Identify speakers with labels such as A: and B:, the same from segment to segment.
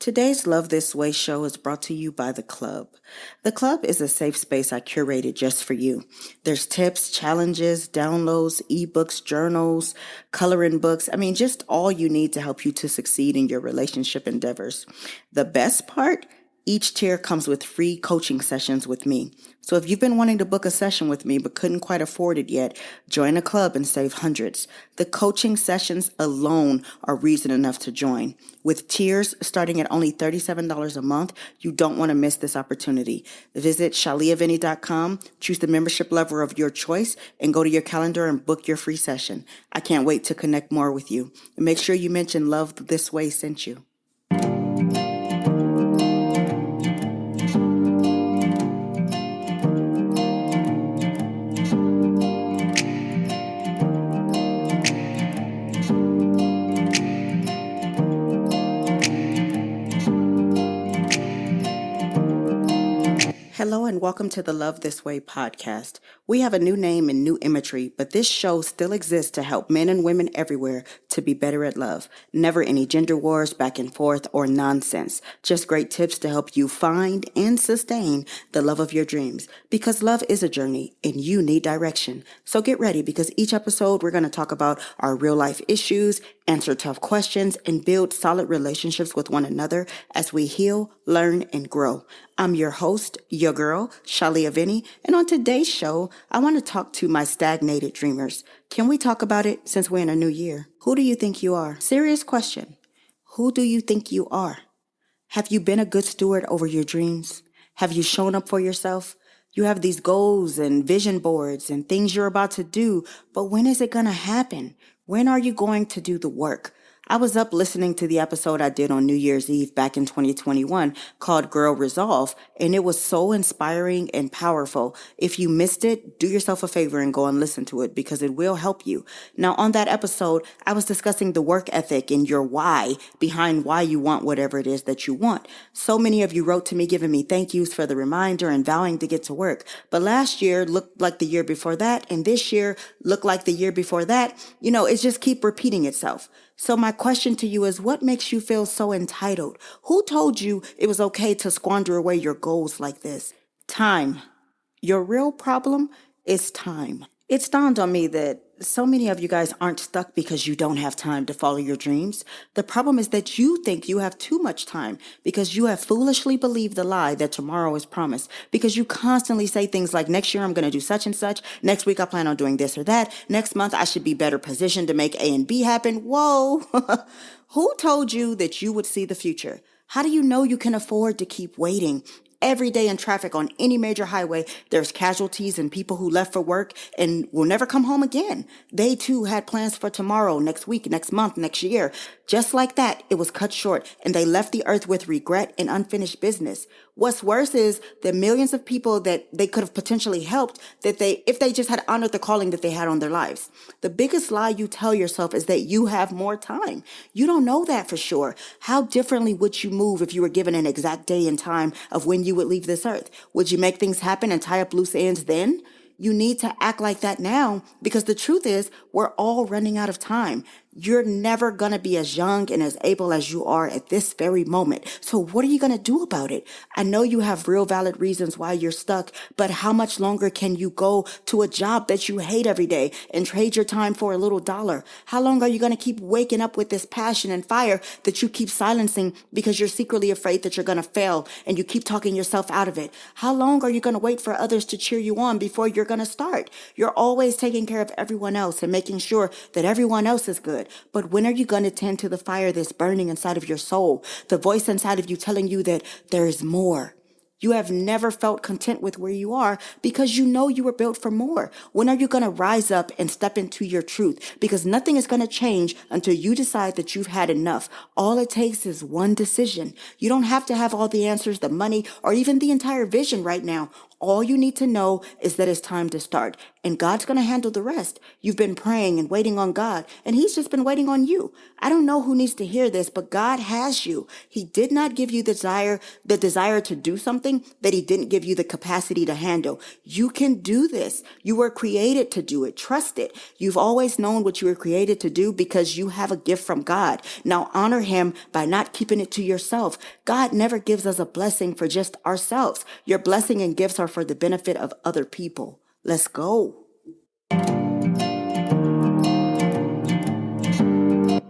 A: Today's Love This Way show is brought to you by The Club. The Club is a safe space I curated just for you. There's tips, challenges, downloads, ebooks, journals, coloring books. Just all you need to help you to succeed in your relationship endeavors. The best part? Each tier comes with free coaching sessions with me. So if you've been wanting to book a session with me but couldn't quite afford it yet, join a club and save hundreds. The coaching sessions alone are reason enough to join. With tiers starting at only $37 a month, you don't want to miss this opportunity. Visit shaliavinny.com, choose the membership level of your choice, and go to your calendar and book your free session. I can't wait to connect more with you. And make sure you mention Love This Way sent you. Hello and welcome to the Love This Way podcast. We have a new name and new imagery, but this show still exists to help men and women everywhere to be better at love. Never any gender wars, back and forth, or nonsense. Just great tips to help you find and sustain the love of your dreams. Because love is a journey and you need direction. So get ready because each episode we're going to talk about our real life issues, answer tough questions, and build solid relationships with one another as we heal, learn, and grow. I'm your host, your girl, Shalia Vinny, and on today's show, I want to talk to my stagnated dreamers. Can we talk about it since we're in a new year? Who do you think you are? Serious question. Who do you think you are? Have you been a good steward over your dreams? Have you shown up for yourself? You have these goals and vision boards and things you're about to do, but when is it going to happen? When are you going to do the work? I was up listening to the episode I did on New Year's Eve back in 2021 called Girl Resolve, and it was so inspiring and powerful. If you missed it, do yourself a favor and go and listen to it because it will help you. Now, on that episode, I was discussing the work ethic and your why behind why you want whatever it is that you want. So many of you wrote to me giving me thank yous for the reminder and vowing to get to work. But last year looked like the year before that, and this year looked like the year before that. It's just keep repeating itself. So my question to you is, what makes you feel so entitled? Who told you it was okay to squander away your goals like this? Time. Your real problem is time. It's dawned on me that so many of you guys aren't stuck because you don't have time to follow your dreams. The problem is that you think you have too much time because you have foolishly believed the lie that tomorrow is promised, because you constantly say things like, next year I'm going to do such and such. Next week I plan on doing this or that. Next month I should be better positioned to make A and B happen. Whoa. Who told you that you would see the future? How do you know you can afford to keep waiting? Every day in traffic on any major highway, there's casualties and people who left for work and will never come home again. They too had plans for tomorrow, next week, next month, next year. Just like that, it was cut short and they left the earth with regret and unfinished business. What's worse is the millions of people that they could have potentially helped if they just had honored the calling that they had on their lives. The biggest lie you tell yourself is that you have more time. You don't know that for sure. How differently would you move if you were given an exact day and time of when you would leave this earth? Would you make things happen and tie up loose ends then? You need to act like that now because the truth is we're all running out of time. You're never going to be as young and as able as you are at this very moment. So what are you going to do about it? I know you have real valid reasons why you're stuck, but how much longer can you go to a job that you hate every day and trade your time for a little dollar? How long are you going to keep waking up with this passion and fire that you keep silencing because you're secretly afraid that you're going to fail and you keep talking yourself out of it? How long are you going to wait for others to cheer you on before you're going to start? You're always taking care of everyone else and making sure that everyone else is good. But when are you going to tend to the fire that's burning inside of your soul? The voice inside of you telling you that there is more. You have never felt content with where you are because you know you were built for more. When are you going to rise up and step into your truth? Because nothing is going to change until you decide that you've had enough. All it takes is one decision. You don't have to have all the answers, the money, or even the entire vision right now. All you need to know is that it's time to start, and God's going to handle the rest. You've been praying and waiting on God, and He's just been waiting on you. I don't know who needs to hear this, but God has you. He did not give you the desire to do something that He didn't give you the capacity to handle. You can do this. You were created to do it. Trust it. You've always known what you were created to do because you have a gift from God. Now honor Him by not keeping it to yourself. God never gives us a blessing for just ourselves. Your blessing and gifts are for the benefit of other people. Let's go.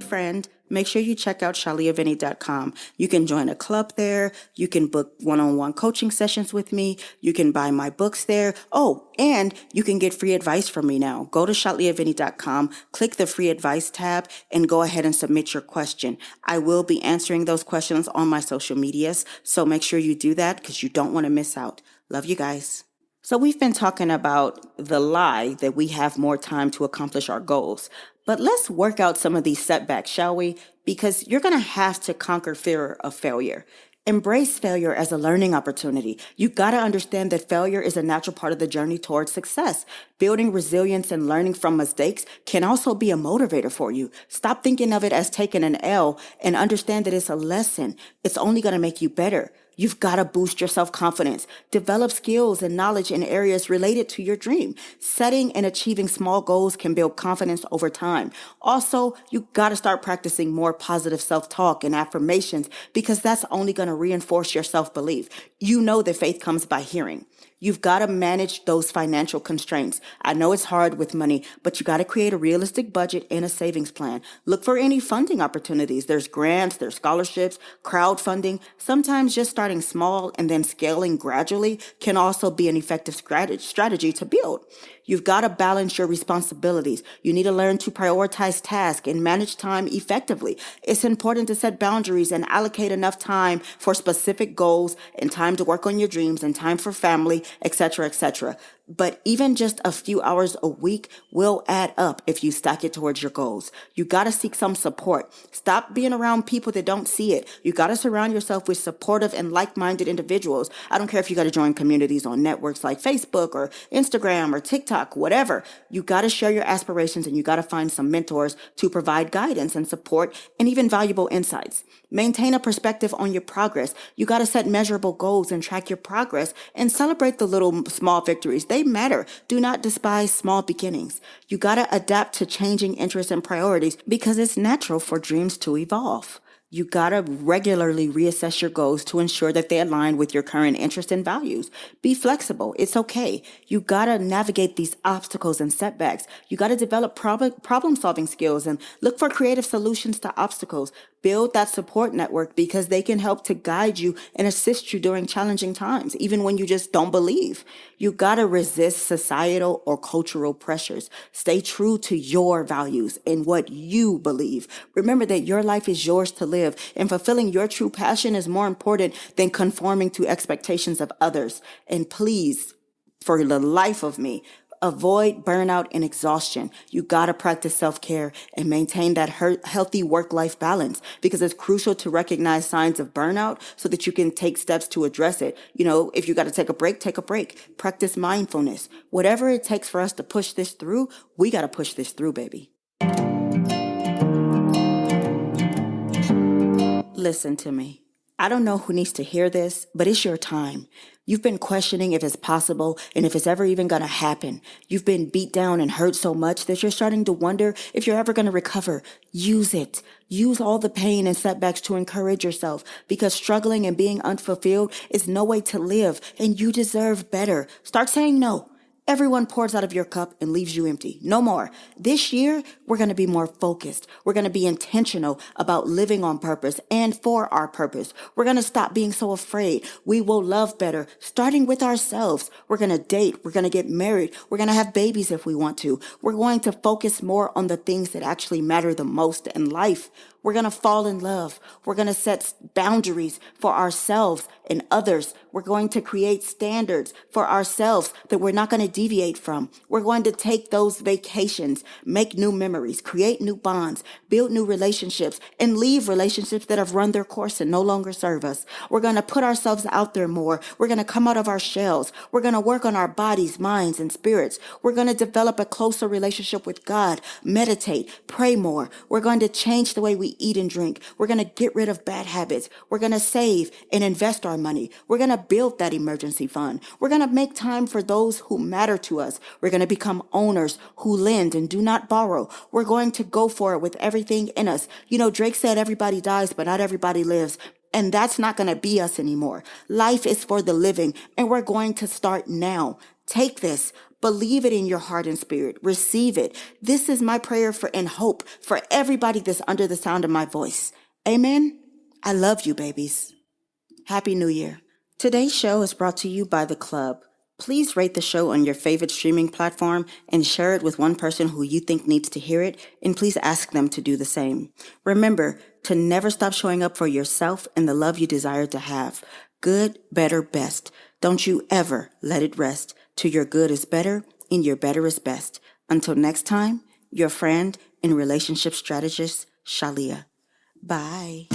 A: Friend, make sure you check out shaliavinny.com. You can join a club there. You can book one-on-one coaching sessions with me. You can buy my books there. Oh, and you can get free advice from me now. Go to shaliavinny.com, click the free advice tab, and go ahead and submit your question. I will be answering those questions on my social medias, so make sure you do that because you don't want to miss out. Love you guys. So we've been talking about the lie that we have more time to accomplish our goals. But let's work out some of these setbacks, shall we? Because you're going to have to conquer fear of failure. Embrace failure as a learning opportunity. You got to understand that failure is a natural part of the journey towards success. Building resilience and learning from mistakes can also be a motivator for you. Stop thinking of it as taking an L and understand that it's a lesson. It's only going to make you better. You've got to boost your self-confidence, develop skills and knowledge in areas related to your dream. Setting and achieving small goals can build confidence over time. Also, you got to start practicing more positive self-talk and affirmations because that's only going to reinforce your self-belief. You know that faith comes by hearing. You've got to manage those financial constraints. I know it's hard with money, but you got to create a realistic budget and a savings plan. Look for any funding opportunities. There's grants, there's scholarships, crowdfunding. Sometimes just starting small and then scaling gradually can also be an effective strategy to build. You've got to balance your responsibilities. You need to learn to prioritize tasks and manage time effectively. It's important to set boundaries and allocate enough time for specific goals and time to work on your dreams and time for family, etc., etc. But even just a few hours a week will add up if you stack it towards your goals. You got to seek some support. Stop being around people that don't see it. You got to surround yourself with supportive and like-minded individuals. I don't care if you got to join communities on networks like Facebook or Instagram or TikTok, whatever. You got to share your aspirations and you got to find some mentors to provide guidance and support and even valuable insights. Maintain a perspective on your progress. You got to set measurable goals and track your progress and celebrate the little small victories. They matter. Do not despise small beginnings. You got to adapt to changing interests and priorities because it's natural for dreams to evolve. You got to regularly reassess your goals to ensure that they align with your current interests and values. Be flexible. It's okay. You got to navigate these obstacles and setbacks. You got to develop problem-solving skills and look for creative solutions to obstacles. Build that support network because they can help to guide you and assist you during challenging times, even when you just don't believe. You got to resist societal or cultural pressures. Stay true to your values and what you believe. Remember that your life is yours to live, and fulfilling your true passion is more important than conforming to expectations of others. And please, for the life of me, avoid burnout and exhaustion. You got to practice self-care and maintain that healthy work-life balance because it's crucial to recognize signs of burnout so that you can take steps to address it. You know, if you got to take a break, take a break. Practice mindfulness. Whatever it takes for us to push this through, we got to push this through, baby. Listen to me. I don't know who needs to hear this, but it's your time. You've been questioning if it's possible and if it's ever even going to happen. You've been beat down and hurt so much that you're starting to wonder if you're ever going to recover. Use it. Use all the pain and setbacks to encourage yourself because struggling and being unfulfilled is no way to live and you deserve better. Start saying no. Everyone pours out of your cup and leaves you empty. No more. This year, we're going to be more focused. We're going to be intentional about living on purpose and for our purpose. We're going to stop being so afraid. We will love better, starting with ourselves. We're going to date. We're going to get married. We're going to have babies if we want to. We're going to focus more on the things that actually matter the most in life. We're going to fall in love. We're going to set boundaries for ourselves and others. We're going to create standards for ourselves that we're not going to deviate from. We're going to take those vacations, make new memories, create new bonds, build new relationships, and leave relationships that have run their course and no longer serve us. We're going to put ourselves out there more. We're going to come out of our shells. We're going to work on our bodies, minds, and spirits. We're going to develop a closer relationship with God, meditate, pray more. We're going to change the way we eat and drink. We're going to get rid of bad habits. We're going to save and invest our money. We're going to build that emergency fund. We're going to make time for those who matter to us. We're going to become owners who lend and do not borrow. We're going to go for it with everything in us. You know, Drake said everybody dies, but not everybody lives. And that's not going to be us anymore. Life is for the living, and we're going to start now. Take this. Believe it in your heart and spirit. Receive it. This is my prayer for and hope for everybody that's under the sound of my voice. Amen. I love you, babies. Happy New Year. Today's show is brought to you by The Club. Please rate the show on your favorite streaming platform and share it with one person who you think needs to hear it, and please ask them to do the same. Remember to never stop showing up for yourself and the love you desire to have. Good, better, best. Don't you ever let it rest till your good is better and your better is best. Until next time, your friend and relationship strategist, Shalia. Bye.